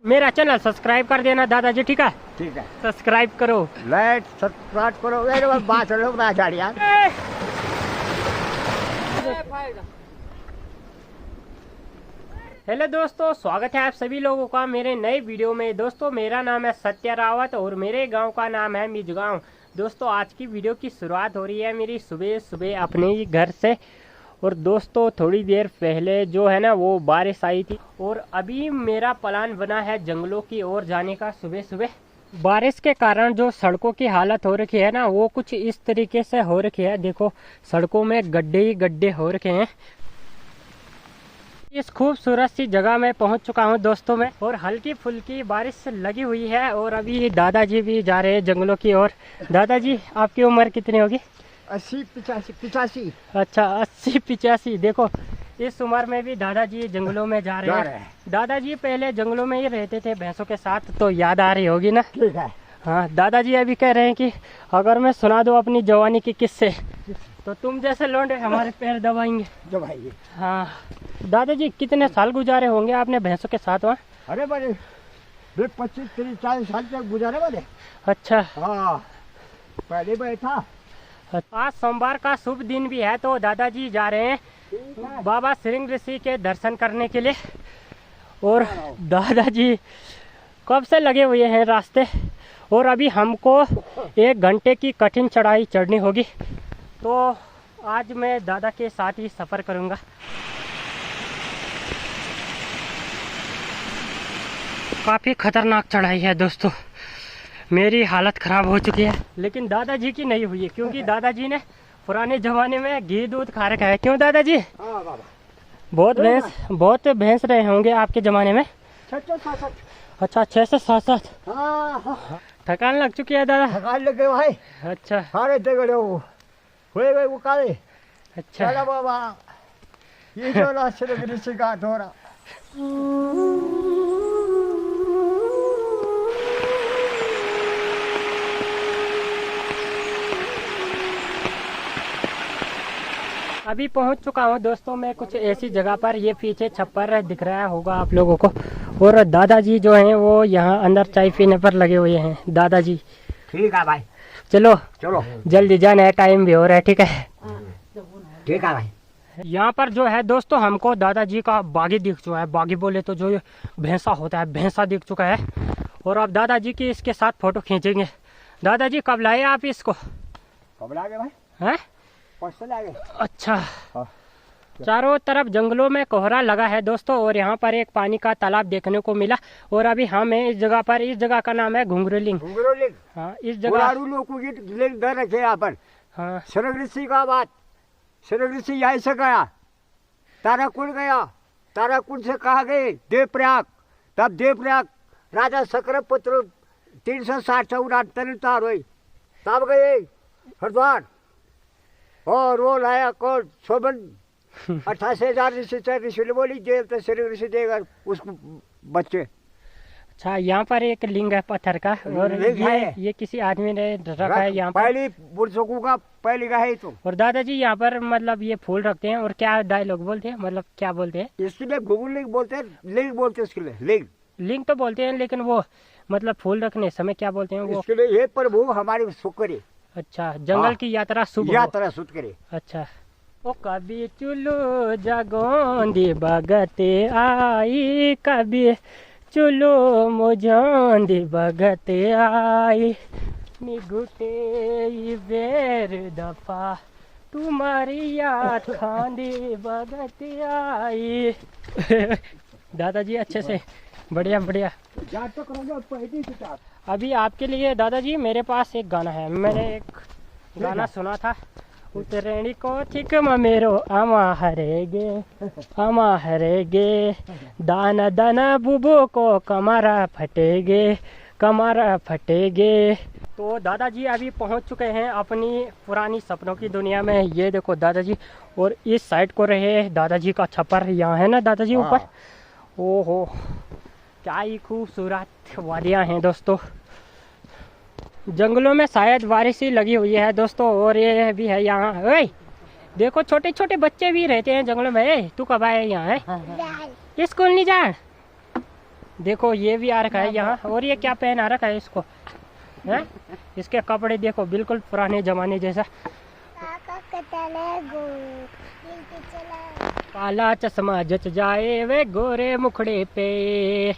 मेरा channel subscribe कर देना दादाजी, ठीक है? ठीक है, सब्सक्राइब करो, लाइक सब्सक्राइब करो। मेरे पास बात लोग ना जा यार। हेलो दोस्तों, स्वागत है आप सभी लोगों का मेरे नए वीडियो में। दोस्तों मेरा नाम है सत्य रावत और मेरे गांव का नाम है मिजगांव। दोस्तों आज की वीडियो की शुरुआत हो रही है मेरी सुबह सुबह अपने ही घर से। और दोस्तों थोड़ी देर पहले जो है ना वो बारिश आई थी और अभी मेरा प्लान बना है जंगलों की ओर जाने का। सुबह सुबह बारिश के कारण जो सड़कों की हालत हो रखी है ना वो कुछ इस तरीके से हो रखी है। देखो सड़कों में गड्ढे ही गड्ढे हो रखे हैं। इस खूबसूरत सी जगह में पहुंच चुका हूं दोस्तों मैं, और हल्की फुल्की बारिश लगी हुई है। और अभी दादाजी भी जा रहे हैं जंगलों की ओर। दादाजी आपकी उम्र कितनी होगी? 80 85। अच्छा 80-85। देखो इस उम्र में भी दादाजी जंगलों में जा रहे हैं। दादाजी पहले जंगलों में ही रहते थे भैंसों के साथ, तो याद आ रही होगी ना? ठीक है। हाँ दादाजी अभी कह रहे हैं कि अगर मैं सुना दूं अपनी जवानी के किस्से तो तुम जैसे लौंडे हमारे पैर दबाएंगे। हाँ दादाजी कितने साल गुजारे होंगे आपने भैंसों के साथ वहाँ? अरे बड़े 25 30 40 साल तक गुजारे बड़े। अच्छा हाँ पहले बैठा। आज सोमवार का शुभ दिन भी है तो दादाजी जा रहे हैं बाबा श्रृंग ऋषि के दर्शन करने के लिए। और दादाजी कब से लगे हुए हैं रास्ते, और अभी हमको 1 घंटे की कठिन चढ़ाई चढ़नी होगी। तो आज मैं दादा के साथ ही सफ़र करूंगा। काफ़ी खतरनाक चढ़ाई है दोस्तों, मेरी हालत ख़राब हो चुकी है, लेकिन दादाजी की नहीं हुई है क्योंकि दादाजी ने पुराने ज़माने में घी दूध खा रखा है। क्यों दादाजी? हाँ बाबा। बहुत भैंस रहे होंगे आपके ज़माने में? 6-7। अच्छा 6 से 7। हाँ थकान लग चुकी है दादा? थकान लगे भाई। अच्छा सारे तगड़े हो गए वो काले। अच्छा चलो बाबा ये जो रास्ते लगे से घाट हो रहा। अभी पहुंच चुका हूं दोस्तों मैं कुछ ऐसी जगह पर। ये पीछे छप्पर दिख रहा होगा आप लोगों को, और दादाजी जो हैं वो यहाँ अंदर चाय पीने पर लगे हुए हैं। दादाजी ठीक है भाई, चलो चलो जल्दी जाना है, टाइम भी हो रहा है। ठीक है ठीक है भाई। यहाँ पर जो है दोस्तों हमको दादाजी का बागी दिख चुका है। बागी बोले तो जो भैंसा होता है, भैंसा दिख चुका है। और अब दादाजी की इसके साथ फोटो खींचेंगे। दादाजी कब लाए आप इसको? कब लागे भाई? हैं? लागे। अच्छा चारों तरफ जंगलों में कोहरा लगा है दोस्तों, और यहाँ पर एक पानी का तालाब देखने को मिला। और अभी हम इस जगह पर, इस जगह का नाम है घुंघरू-लिंग। हाँ इस जगह लोगों की लिंग दर रखे यहाँ पर। हाँ श्रृंग ऋषि का बात, श्रृंग ऋषि यहीं से गया, ताराकुंड गया, ताराकुंड से कहा गए देवप्रयाग। तब देवप्रयाग राजा सकरपुत्र 360 उतार हुई, तब गए हरिद्वार। और वो लाया कौन? शोभन 88,000 ऋषि थे। ऋषि ने बोली देवता श्री ऋषि देगा उसको बच्चे। अच्छा यहाँ पर एक लिंग है पत्थर का, और ये किसी आदमी ने रखा है यहाँ पर। पहली बुढ़सों का पहली का है तो। और दादाजी यहाँ पर मतलब ये फूल रखते हैं और क्या डायलॉग बोलते हैं, मतलब क्या बोलते हैं? इसके लिए घुंघरू लिंग बोलते हैं, लिंग बोलते हैं इसके लिए। लिंग तो बोलते हैं, लेकिन वो मतलब फूल रखने समय क्या बोलते हैं वो? इसके लिए हे प्रभु हमारी सुख करे। अच्छा जंगल की यात्रा शुभ करे। अच्छा ओ कभी चुलो जगोंदी बगते आई, कभी चुलो मुझोंदी बगते आई, निगुटे बेर दफा तुम्हारी याद खांदी बगते आई। दादाजी अच्छे से, बढ़िया बढ़िया। अभी आपके लिए दादाजी मेरे पास एक गाना है। मैंने एक गाना सुना था, उतरेणी को ठीक मेरो आमा हरेगे, दाना दाना बुबो को कमारा फटेगे। तो दादाजी अभी पहुंच चुके हैं अपनी पुरानी सपनों की दुनिया में। ये देखो दादाजी, और इस साइड को रहे दादाजी का छप्पर, यहाँ है ना दादाजी ऊपर। ओहो क्या ही खूबसूरत वादियाँ हैं दोस्तों। जंगलों में शायद बारिश ही लगी हुई है दोस्तों, और ये भी है यहाँ। ओए देखो छोटे छोटे बच्चे भी रहते हैं जंगलों में। तू कब आया यहाँ है? स्कूल नहीं जा? देखो ये भी आ रखा है यहाँ। और ये क्या पहना रखा है इसको, है? इसके कपड़े देखो बिल्कुल पुराने जमाने जैसा। काला चश्मा जच जाए वे गोरे मुखड़े पे।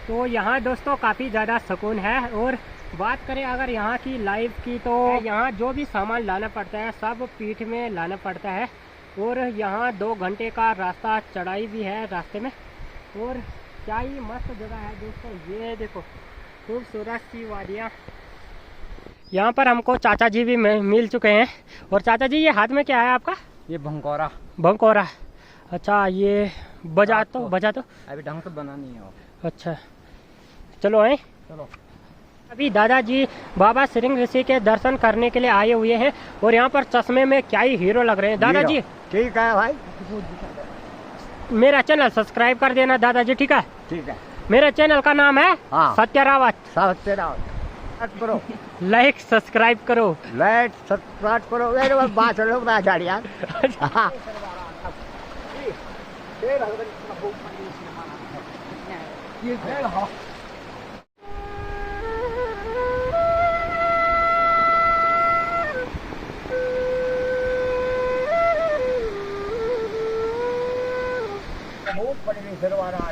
तो यहाँ दोस्तों काफ़ी ज़्यादा सुकून है। और बात करें अगर यहाँ की लाइफ की, तो यहाँ जो भी सामान लाना पड़ता है सब पीठ में लाना पड़ता है। और यहाँ 2 घंटे का रास्ता, चढ़ाई भी है रास्ते में। और क्या ही मस्त जगह है दोस्तों, ये देखो खूबसूरत सी वादियाँ। यहाँ पर हमको चाचा जी भी मिल चुके हैं। और चाचा जी ये हाथ में क्या है आपका? ये भंकोरा। भंकोरा, अच्छा। ये बजा तो अभी ढंग से बना नहीं है। अच्छा चलो आए। चलो। अभी दादाजी बाबा सिरिंग ऋषि के दर्शन करने के लिए आए हुए हैं। और यहाँ पर चश्मे में क्या ही हीरो लग रहे हैं दादाजी। ठीक है भाई, मेरा चैनल सब्सक्राइब कर देना दादाजी, ठीक है? ठीक है। मेरे चैनल का नाम है सत्य रावत। करो, लाइक सब्सक्राइब करो, लाइक सब्सक्राइब करो। मेरे बात लोग ना जाड़ी यार।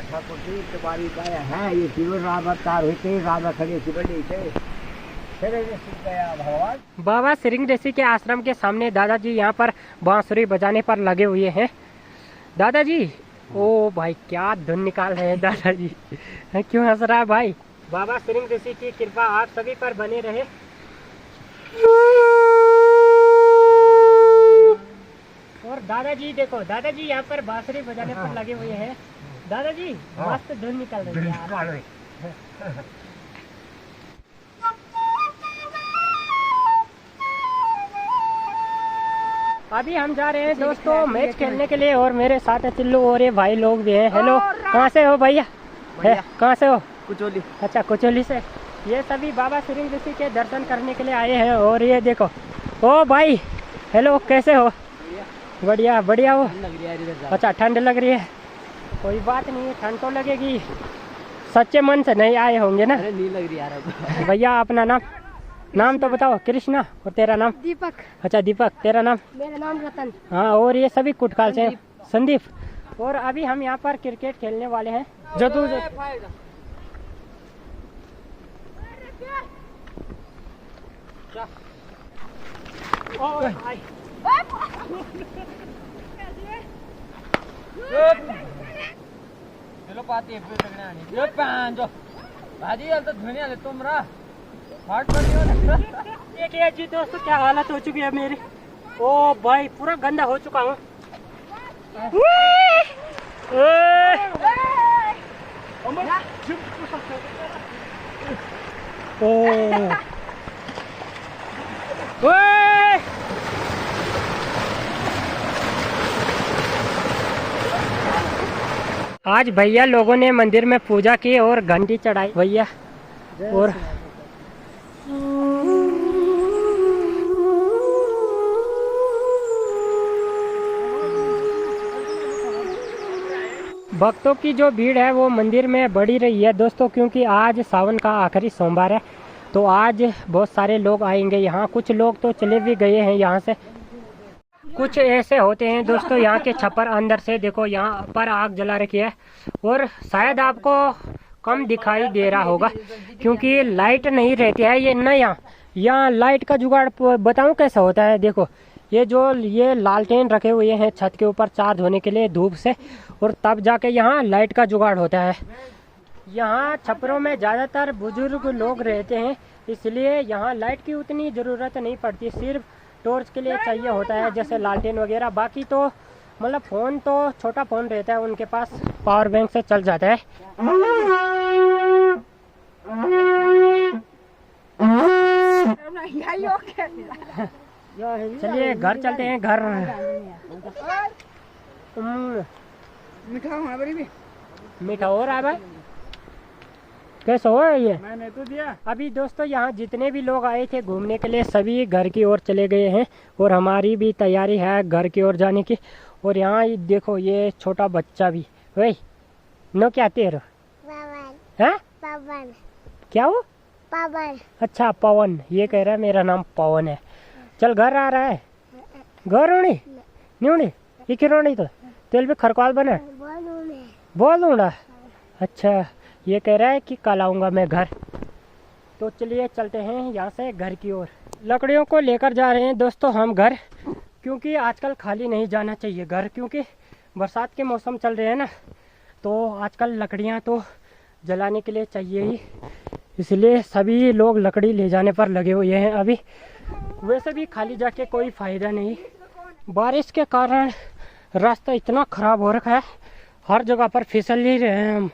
ठाकुर जी तुम्हारी दया है, ये जीवन राम अवतार हुई राम खड़े भगवान। बाबा सिरिंग ऋषि के आश्रम के सामने दादाजी यहाँ पर बांसुरी बजाने पर लगे हुए हैं। दादाजी, ओ भाई क्या धुन निकाल रहे हैं दादाजी। क्यों हंस रहा है भाई? बाबा सिरिंग ऋषि की कृपा आप सभी पर बने रहे। और दादाजी देखो, दादाजी यहाँ पर बांसुरी बजाने पर लगे हुए हैं। दादाजी मस्त धुन निकल रही है। अभी हम जा रहे हैं दोस्तों मैच खेलने के लिए। और मेरे साथ है चिल्लू और ये भाई लोग भी हैं। हेलो, कहाँ से हो भैया? कहाँ से हो? कुचोली। अच्छा, कुचोली से। ये सभी बाबा सिरिंग ऋषि के दर्शन करने के लिए आए हैं। और ये देखो, ओ भाई हेलो, कैसे हो? बढ़िया बढ़िया हो। अच्छा, ठंड लग रही है? कोई बात नहीं है, ठंड तो लगेगी। सच्चे मन से नहीं आए होंगे ना? नहीं लग रही यार। भैया अपना नाम तो बताओ। कृष्णा। और तेरा नाम? दीपक। अच्छा दीपक, तेरा नाम? मेरा नाम रतन। हाँ, और ये सभी कुटकाल से। संदीप। और अभी हम यहाँ पर क्रिकेट खेलने वाले हैं। जो तू चलो पाती है ये पांच जो भाजी यार तो धुनी आले तुमरा हार्ट पर नहीं हो। देखिए जी दोस्तों क्या हालत हो चुकी है मेरी। ओ भाई पूरा गंदा हो चुका हूँ। आज भैया लोगों ने मंदिर में पूजा की और घंटी चढ़ाई भैया। और भक्तों की जो भीड़ है वो मंदिर में बढ़ी रही है दोस्तों, क्योंकि आज सावन का आखिरी सोमवार है। तो आज बहुत सारे लोग आएंगे यहाँ। कुछ लोग तो चले भी गए हैं यहाँ से। कुछ ऐसे होते हैं दोस्तों यहाँ के छप्पर अंदर से देखो यहाँ पर आग जला रखी है। और शायद आपको कम दिखाई दे रहा होगा क्योंकि लाइट नहीं रहती है। ये नया यहाँ लाइट का जुगाड़ बताऊँ कैसा होता है। देखो ये लालटेन रखे हुए हैं छत के ऊपर चार्ज होने के लिए धूप से, और तब जाके यहाँ लाइट का जुगाड़ होता है। यहाँ छप्परों में ज़्यादातर बुजुर्ग लोग रहते हैं, इसलिए यहाँ लाइट की उतनी ज़रूरत नहीं पड़ती। सिर्फ टॉर्च के लिए चाहिए होता है, जैसे लालटेन वगैरह। बाकी तो मतलब फ़ोन तो छोटा फ़ोन रहता है उनके पास, पावर बैंक से चल जाता है। चलिए घर चलते हैं। घर मीठा हो रहा है भाई। कैसा हुआ ये? मैंने तो दिया। अभी दोस्तों यहाँ जितने भी लोग आए थे घूमने के लिए सभी घर की ओर चले गए हैं और हमारी भी तैयारी है घर की ओर जाने की। और यहाँ ये देखो ये छोटा बच्चा भी। वही नो क्या तेरे पवन। हैं? पवन। क्या हो? पवन। अच्छा पवन, ये कह रहा है मेरा नाम पवन है। चल घर आ रहा है? घर होनी नहीं होनी ये क्यों नहीं तो तेल भी खरकवाल बना बोल दूंगा। अच्छा ये कह रहा है कि कल आऊँगा मैं घर। तो चलिए चलते हैं यहाँ से घर की ओर। लकड़ियों को लेकर जा रहे हैं दोस्तों हम घर, क्योंकि आजकल खाली नहीं जाना चाहिए घर, क्योंकि बरसात के मौसम चल रहे हैं ना, तो आजकल लकड़ियाँ तो जलाने के लिए चाहिए ही, इसलिए सभी लोग लकड़ी ले जाने पर लगे हुए हैं अभी। वैसे भी खाली जाके कोई फ़ायदा नहीं, बारिश के कारण रास्ता इतना ख़राब हो रखा है, हर जगह पर फिसल ही रहे हैं हम।